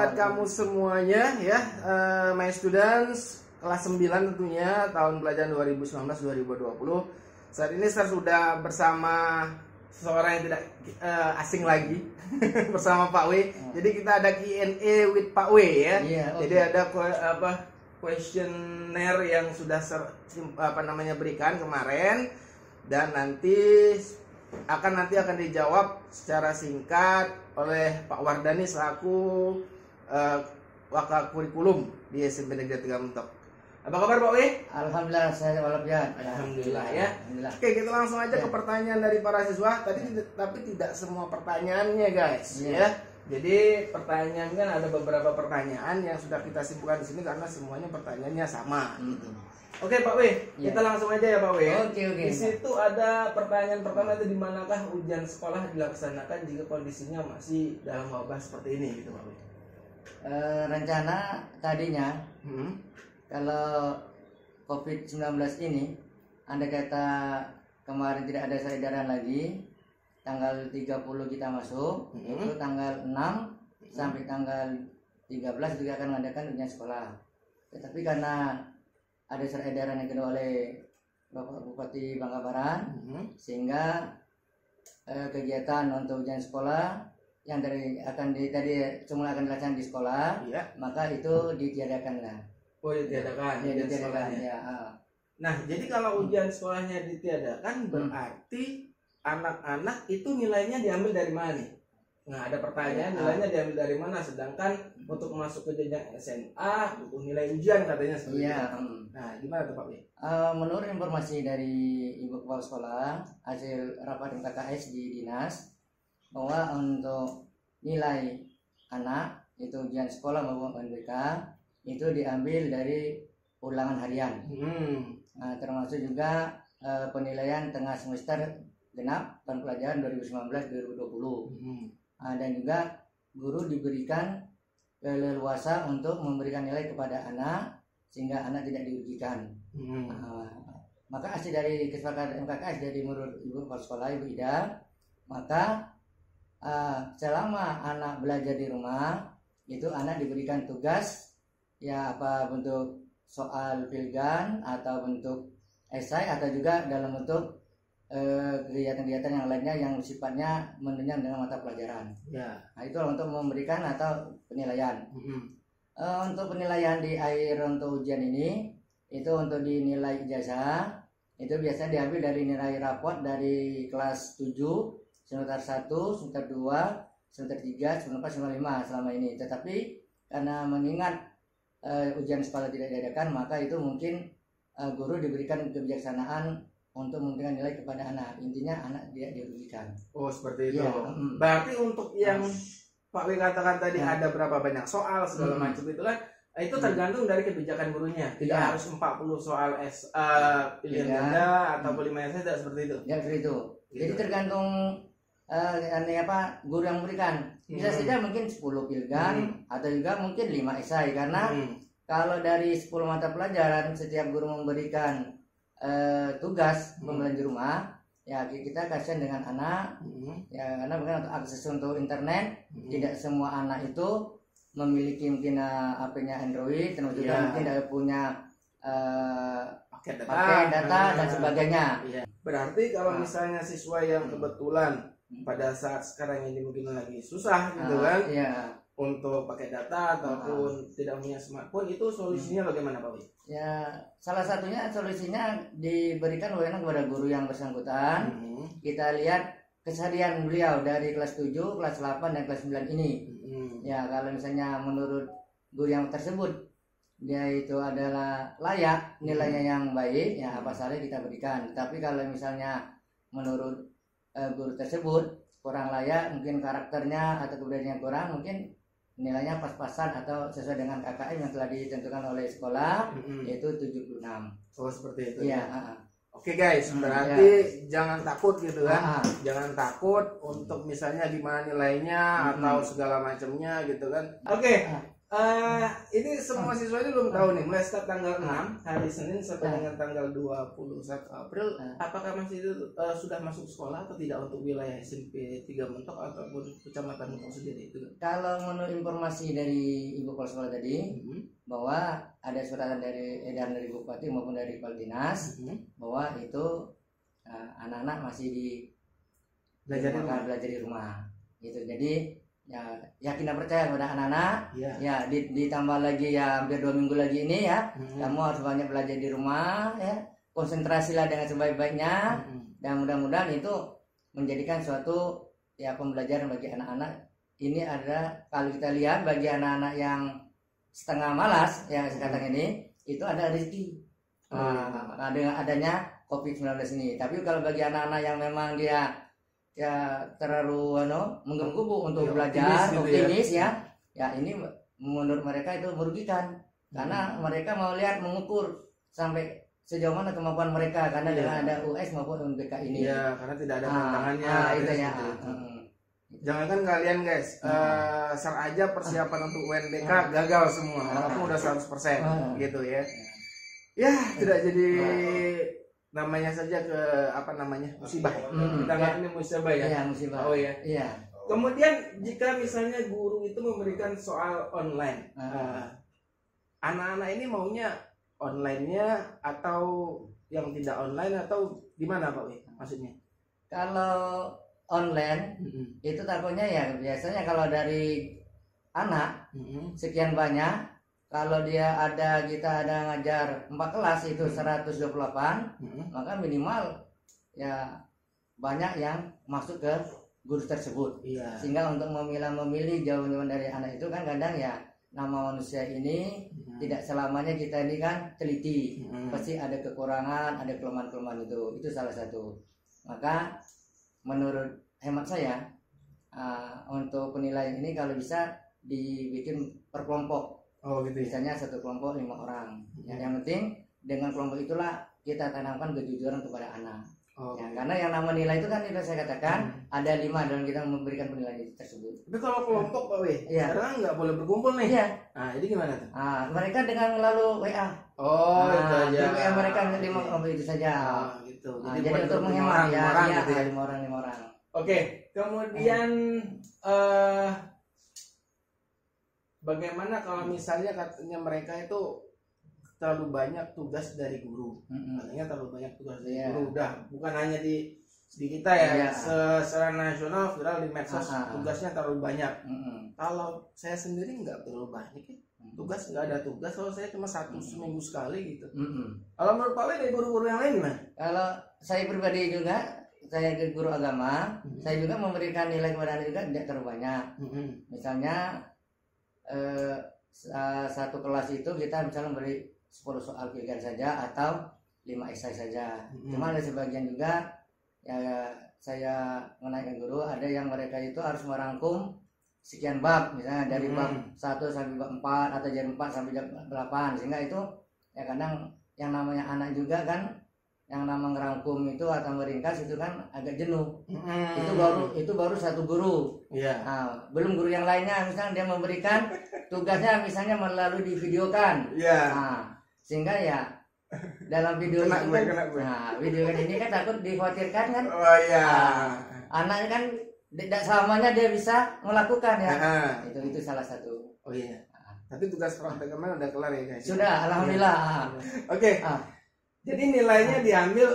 buat kamu semuanya ya, my students kelas 9 tentunya tahun pelajaran 2019-2020. Saat ini saya sudah bersama seseorang yang tidak asing lagi bersama Pak W. Jadi kita ada Q&A with Pak W ya. Jadi ada questionnaire yang sudah berikan kemarin, dan nanti akan dijawab secara singkat oleh Pak Wardani selaku Wakakurikulum di SMP Negeri 3 Mentok. Apa kabar Pak W? Alhamdulillah, saya walafiat. Alhamdulillah ya. Oke, kita langsung aja ke pertanyaan dari para siswa. Tapi tidak semua pertanyaannya guys ya. Jadi pertanyaan kan ada beberapa pertanyaan yang sudah kita simpulkan di sini karena semuanya pertanyaannya sama. Oke Pak W, kita langsung aja ya Pak W. Oke. Di situ ada pertanyaan pertama, itu di manakah ujian sekolah dilaksanakan jika kondisinya masih dalam wabah seperti ini gitu Pak W? Rencana tadinya kalau COVID-19 ini, andai kata kemarin tidak ada edaran lagi, tanggal 30 kita masuk, itu tanggal 6 sampai tanggal 13 juga akan mengadakan ujian sekolah. Tetapi karena ada surat edaran yang kedua oleh Bapak Bupati Bangkabaran, sehingga kegiatan untuk ujian sekolah yang tadi semula akan dilaksanakan di sekolah, maka itu ditiadakan lah. Oh, ditiadakan. Nah, jadi kalau ujian sekolahnya ditiadakan, berarti anak-anak itu nilainya diambil dari mana nih? Nah, ada pertanyaan, nilainya diambil dari mana? Sedangkan untuk masuk ke jenjang SMA butuh nilai ujian katanya seperti itu. Nah, gimana tuh Pak W? Menurut informasi dari Ibu Kepala Sekolah hasil rapat MKKS di dinas, bahwa untuk nilai anak itu ujian sekolah maupun UNBK itu diambil dari ulangan harian. Nah, termasuk juga penilaian tengah semester genap tahun pelajaran 2019-2020. Dan juga guru diberikan leluasa untuk memberikan nilai kepada anak sehingga anak tidak dirugikan. Maka hasil dari kesepakatan MKKS dari menurut Ibu Kepala Sekolah Ibu Ida, maka selama anak belajar di rumah itu anak diberikan tugas ya, apa bentuk soal pilgan atau bentuk esai atau juga dalam bentuk kegiatan-kegiatan yang lainnya yang sifatnya menunjang dengan mata pelajaran. Nah, itu untuk memberikan atau penilaian. Untuk penilaian di akhir untuk ujian ini, itu untuk dinilai ijazah, itu biasanya diambil dari nilai raport dari kelas 7, semester 1, semester 2, semester 3, semester 4, semester 5 selama ini. Tetapi karena mengingat ujian sekolah tidak diadakan, maka itu mungkin guru diberikan kebijaksanaan untuk memberikan nilai kepada anak. Intinya anak tidak dirugikan. Oh, seperti itu. Berarti untuk yang Pak W katakan tadi ada berapa banyak soal segala macam itu kan, itu tergantung dari kebijakan gurunya. Tidak harus 40 soal pilihan ganda atau 5 esai, tidak seperti itu. Ya, seperti itu. Jadi tergantung guru yang memberikan. Bisa saja mungkin 10 pilgan atau juga mungkin 5 esai, karena kalau dari 10 mata pelajaran setiap guru memberikan tugas pembelajaran di rumah, ya kita kasihan dengan anak, ya karena mungkin untuk akses untuk internet tidak semua anak itu memiliki mungkin HP-nya Android, dan juga mungkin tidak punya paket data dan sebagainya. Berarti kalau misalnya siswa yang kebetulan pada saat sekarang ini mungkin lagi susah gitu kan, untuk pakai data ataupun tidak punya smartphone, itu solusinya bagaimana Pak Wi? Ya, salah satunya solusinya diberikan wewenang kepada guru yang bersangkutan. Kita lihat keseharian beliau dari kelas 7, kelas 8 dan kelas 9 ini. Ya, kalau misalnya menurut guru yang tersebut dia itu adalah layak, nilainya yang baik, ya apa saja kita berikan. Tapi kalau misalnya menurut guru tersebut kurang layak, mungkin karakternya atau keberaniannya kurang, mungkin nilainya pas-pasan atau sesuai dengan KKM yang telah ditentukan oleh sekolah, yaitu 76. Oh, seperti itu. Iya. Oke guys, berarti jangan takut gitu kan. Jangan takut untuk misalnya gimana nilainya atau segala macamnya gitu kan. Oke. Ini semua siswa ini belum tahu nih, mulai start tanggal 6 hari Senin sampai dengan tanggal 21 April, apakah masih sudah masuk sekolah atau tidak untuk wilayah SMP 3 Mentok ataupun Kecamatan Mentok sendiri itu? Kalau menurut informasi dari Ibu Kepala Sekolah tadi, bahwa ada surat dari edaran dari Bupati maupun dari Kepala Dinas, bahwa itu anak-anak masih belajar di rumah. Gitu. Jadi ya yakin dan percaya pada anak-anak, ya ditambah lagi ya hampir 2 minggu lagi ini ya, kamu harus banyak belajar di rumah ya, konsentrasilah dengan sebaik-baiknya, dan mudah-mudahan itu menjadikan suatu ya pembelajaran bagi anak-anak. Ini ada, kalau kita lihat bagi anak-anak yang setengah malas yang sekarang ini, itu ada rezeki dengan adanya COVID-19 ini. Tapi kalau bagi anak-anak yang memang dia ya terlalu menggebu-gebu untuk belajar, optimis ya ini menurut mereka itu merugikan, karena mereka mau lihat mengukur sampai sejauh mana kemampuan mereka, karena dengan ada US maupun UNBK ini karena tidak ada tantangannya itu ya. Jangankan kalian guys, ser aja persiapan untuk UNBK gagal semua, walaupun udah 100% gitu ya. Ya tidak jadi namanya saja ke musibah. Kita nggak ini musibah ya. Iya, musibah. Oh ya. Iya. Kemudian jika misalnya guru itu memberikan soal online, anak-anak ini maunya online-nya atau yang tidak online atau gimana Pak Wi? Maksudnya? Kalau online itu takutnya ya biasanya kalau dari anak sekian banyak. Kalau kita ada ngajar 4 kelas itu 128, maka minimal ya banyak yang masuk ke guru tersebut. Sehingga untuk memilih jauh-jauh dari anak itu kan kadang ya nama manusia ini tidak selamanya kita ini kan teliti. Pasti ada kekurangan, ada kelemahan-kelemahan itu salah satu. Maka menurut hemat saya untuk penilaian ini kalau bisa dibikin per kelompok. Oh gitu. Misalnya satu kelompok 5 orang. Yang penting dengan kelompok itulah kita tanamkan kejujuran kepada anak. Karena yang nama nilai itu kan sudah saya katakan ada 5 dalam kita memberikan penilaian tersebut. Tapi kalau kelompok Pak Wi, sekarang nggak boleh berkumpul nih. Nah, jadi gimana tuh? Mereka dengan melalui WA. Itu aja. WA mereka 5 kelompok itu saja. Gitu. Jadi untuk menghemat gitu ya. 5 orang. Oke, kemudian bagaimana kalau misalnya katanya mereka itu terlalu banyak tugas dari guru, katanya terlalu banyak tugas dari guru, bukan hanya di kita ya, secara nasional viral di medsos tugasnya terlalu banyak. Kalau saya sendiri nggak terlalu banyak ya, tugas nggak ada tugas, kalau saya cuma 1 seminggu sekali gitu. Kalau menurut Pak Wi dari guru-guru yang lain gimana? Kalau saya pribadi juga, saya guru agama, saya juga memberikan nilai kepada anak juga tidak terlalu banyak. Misalnya satu kelas itu kita misalnya beri 10 soal pilihan saja atau 5 esai saja. Cuma ada sebagian juga ya saya menaikkan guru, ada yang mereka itu harus merangkum sekian bab, misalnya dari bab 1 sampai bab 4 atau dari 4 sampai bab 8, sehingga itu ya kadang yang namanya anak juga kan yang nama ngerangkum itu atau meringkas itu kan agak jenuh. Itu baru satu guru. Nah, belum guru yang lainnya misalnya dia memberikan tugasnya misalnya melalui divideokan. Nah, sehingga ya dalam video itu kan, video ini kan takut dikhawatirkan kan. Anaknya kan tidak selamanya dia bisa melakukan ya. Itu salah satu. Tapi tugas praktek kemarin udah kelar ya guys. Sudah, alhamdulillah. Oke. Jadi nilainya diambil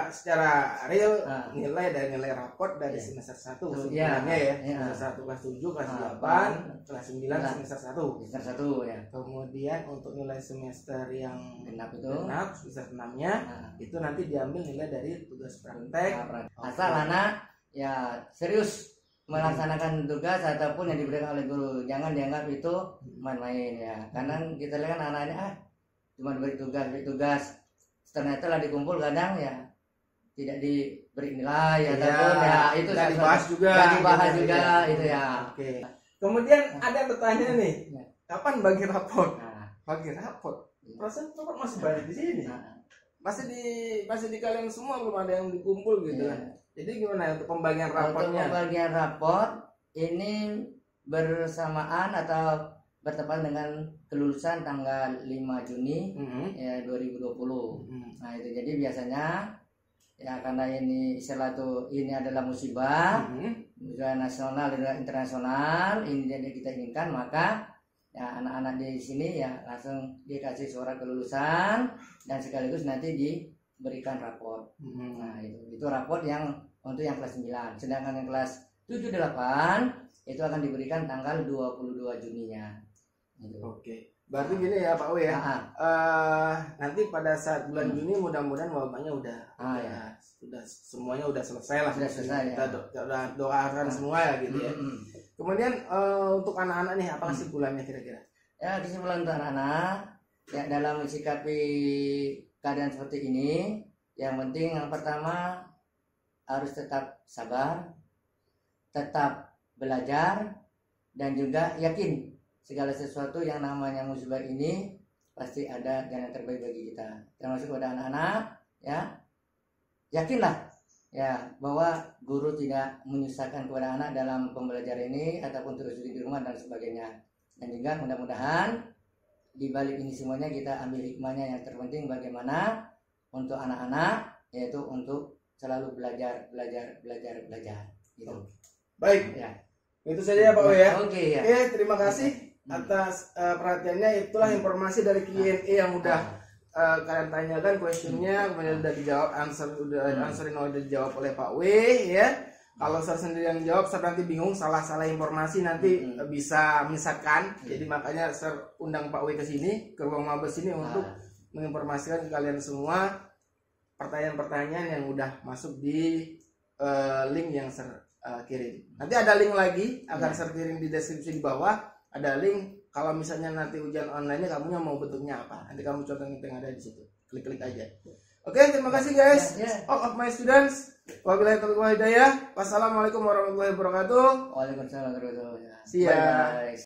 secara real, nilai dari nilai raport dari semester 1 sebenarnya ya. Semester 1 kelas 7, kelas 8, kelas 9 semester 1. Semester 1 ya. Kemudian untuk nilai semester yang genap itu, semester 6-nya itu nanti diambil nilai dari tugas praktek. Asal anak ya serius melaksanakan tugas ataupun yang diberikan oleh guru, jangan dianggap itu main-main ya. Karena kita lihat kan anak-anak cuma beri tugas, ternyata lah dikumpul kadang ya tidak diberi nilai ataupun ya itu nggak dibahas juga itu ya. Oke. Kemudian ada yang bertanya nih, kapan bagi raport? Bagi raport, perasaan raport masih banyak di sini, masih di kalian semua, belum ada yang dikumpul gitu. Jadi gimana untuk pembagian raportnya? Untuk pembagian raport ini bersamaan atau bertepatan dengan kelulusan tanggal 5 Juni ya 2020. Nah itu jadi biasanya ya karena ini istilah tuh ini adalah musibah nasional dan internasional, ini jadi kita inginkan, maka ya anak-anak di sini ya langsung dikasih surat kelulusan dan sekaligus nanti diberikan raport. Nah itu raport yang untuk yang kelas 9, sedangkan yang kelas 7 8 itu akan diberikan tanggal 22 Juninya. Gitu. Oke, berarti gini ya Pak W ya. Nanti pada saat bulan Juni mudah-mudahan wabahnya udah semuanya udah selesai lah. Sudah selesai. Kita doakan semua ya gitu ya. Kemudian untuk anak-anak nih apa kesimpulannya kira-kira? Ya kesimpulan untuk anak-anak ya dalam mensikapi keadaan seperti ini, yang penting yang pertama harus tetap sabar, tetap belajar, dan juga yakin segala sesuatu yang namanya musibah ini pasti ada jalan terbaik bagi kita. Termasuk pada anak-anak ya, yakinlah ya bahwa guru tidak menyusahkan kepada anak dalam pembelajaran ini ataupun terus di rumah dan sebagainya. Dan juga mudah-mudahan di balik ini semuanya kita ambil hikmahnya, yang terpenting bagaimana untuk anak-anak, yaitu untuk selalu belajar gitu. Baik ya, itu saja ya Pak W ya. Oke, ya. Oke, terima kasih atas perhatiannya. Itulah informasi dari Q&A yang udah kalian tanyakan, questionnya kemudian udah dijawab, answering udah dijawab oleh Pak W ya. Kalau saya sendiri yang jawab, saya nanti bingung, salah informasi nanti bisa menyesatkan. Jadi makanya saya undang Pak W ke sini, ke ruang mabes sini untuk menginformasikan ke kalian semua pertanyaan-pertanyaan yang udah masuk di link yang saya kirim. Nanti ada link lagi akan saya kirim di deskripsi di bawah. Ada link kalau misalnya nanti ujian online kamu mau bentuknya apa. Nanti kamu contohin yang ada di situ. Klik-klik aja. Oke, terima kasih guys. All of my students. Wabillahi taufiq wal hidayah. Wassalamualaikum warahmatullahi wabarakatuh. Waalaikumsalam warahmatullahi wabarakatuh. Siap.